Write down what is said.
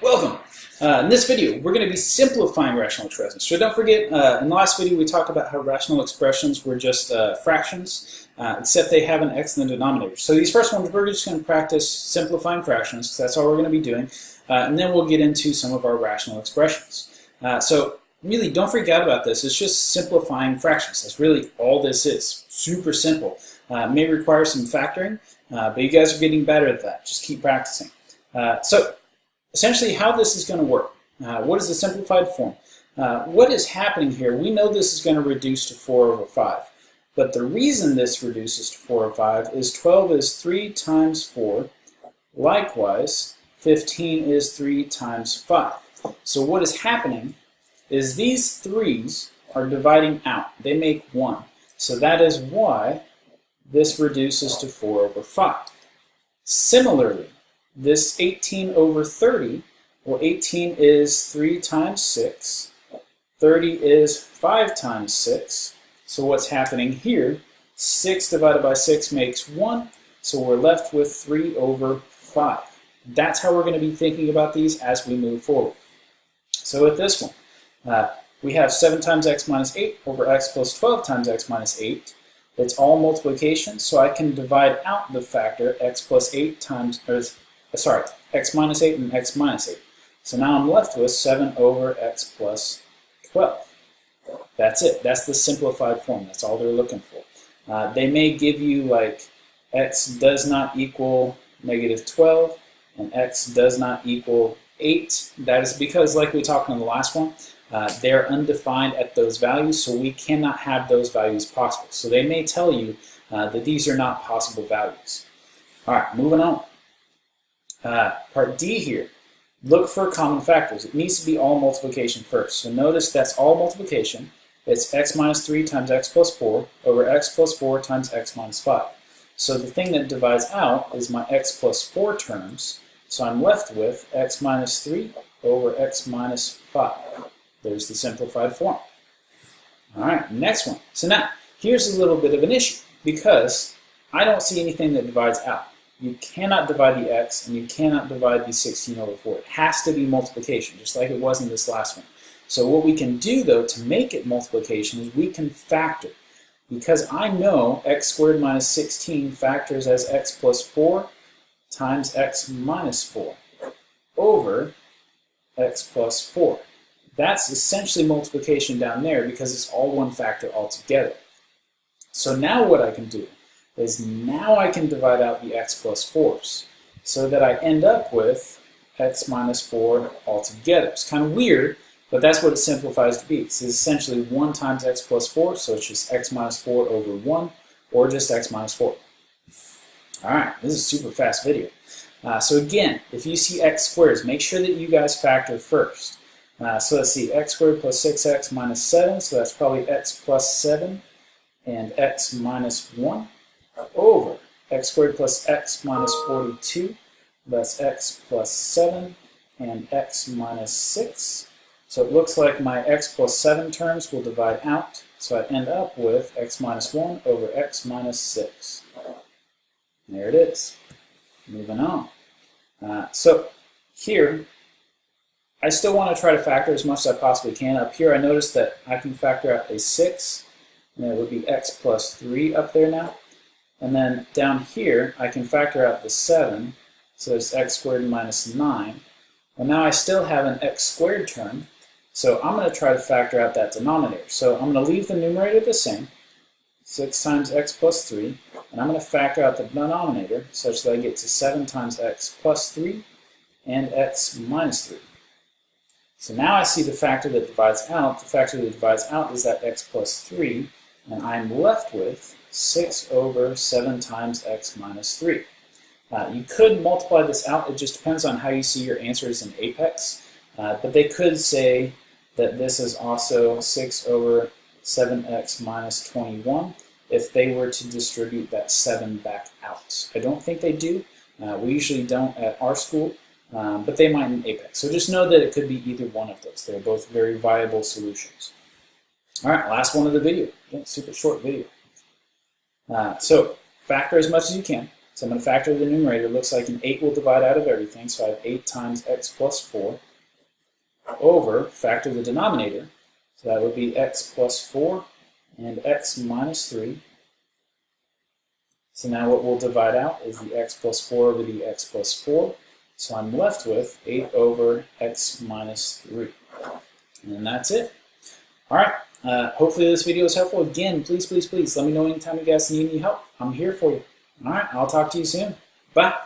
Welcome! In this video, we're going to be simplifying rational expressions. So don't forget, in the last video we talked about how rational expressions were just fractions, except they have an x in the denominator. So these first ones, we're just going to practice simplifying fractions, because that's all we're going to be doing, and then we'll get into some of our rational expressions. So really, don't freak out about this. It's just simplifying fractions. That's really all this is. Super simple. May require some factoring, but you guys are getting better at that. Just keep practicing. So essentially, how this is going to work. What is the simplified form? What is happening here? We know this is going to reduce to 4 over 5. But the reason this reduces to 4 over 5 is 12 is 3 times 4. Likewise, 15 is 3 times 5. So what is happening is these 3's are dividing out. They make 1. So that is why this reduces to 4 over 5. Similarly, this 18 over 30, well, 18 is 3 times 6. 30 is 5 times 6. So what's happening here? 6 divided by 6 makes 1. So we're left with 3 over 5. That's how we're going to be thinking about these as we move forward. So with this one, we have 7 times x minus 8 over x plus 12 times x minus 8. It's all multiplication, so I can divide out the factor x plus 8 times, x minus 8 and x minus 8. So now I'm left with 7 over x plus 12. That's it. That's the simplified form. That's all they're looking for. They may give you like x does not equal negative 12 and x does not equal 8. That is because, like we talked in the last one, they're undefined at those values, so we cannot have those values possible. So they may tell you that these are not possible values. All right, moving on. Part D here, look for common factors. It needs to be all multiplication first. So notice that's all multiplication. It's x minus 3 times x plus 4 over x plus 4 times x minus 5. So the thing that divides out is my x plus 4 terms. So I'm left with x minus 3 over x minus 5. There's the simplified form. All right, next one. So now, here's a little bit of an issue because I don't see anything that divides out. You cannot divide the x, and you cannot divide the 16 over 4. It has to be multiplication, just like it was in this last one. So what we can do, though, to make it multiplication is we can factor. Because I know x squared minus 16 factors as x plus 4 times x minus 4 over x plus 4. That's essentially multiplication down there because it's all one factor altogether. So now what I can do is now I can divide out the x plus 4's so that I end up with x minus 4 altogether. It's kind of weird, but that's what it simplifies to be. It's essentially 1 times x plus 4, so it's just x minus 4 over 1, or just x minus 4. All right, this is a super fast video. So again, if you see x squares, make sure that you guys factor first. So let's see, x squared plus 6x minus 7, so that's probably x plus 7 and x minus 1. Over x squared plus x minus 42, that's x plus 7 and x minus 6. So it looks like my x plus 7 terms will divide out, so I end up with x minus 1 over x minus 6. There it is. Moving on. So here, I still want to try to factor as much as I possibly can. Up here I notice that I can factor out a 6, and it would be x plus 3 up there now. And then down here, I can factor out the 7, so it's x squared minus 9. Well, now I still have an x squared term, so I'm going to try to factor out that denominator. So I'm going to leave the numerator the same, 6 times x plus 3, and I'm going to factor out the denominator such that I get to 7 times x plus 3 and x minus 3. So now I see the factor that divides out. The factor that divides out is that x plus 3, and I'm left with 6 over 7 times x minus 3. You could multiply this out. It just depends on how you see your answers in Apex. But they could say that this is also 6 over 7x minus 21 if they were to distribute that 7 back out. I don't think they do. We usually don't at our school, but they might in Apex. So just know that it could be either one of those. They're both very viable solutions. All right, last one of the video. Again, super short video. So factor as much as you can. So I'm going to factor the numerator. It looks like an 8 will divide out of everything, so I have 8 times x plus 4 over, factor the denominator, so that would be x plus 4 and x minus 3. So now what we'll divide out is the x plus 4 over the x plus 4. So I'm left with 8 over x minus 3. And that's it. All right. Hopefully this video is helpful. Again, please let me know anytime you guys need any help. I'm here for you. All right. I'll talk to you soon. Bye.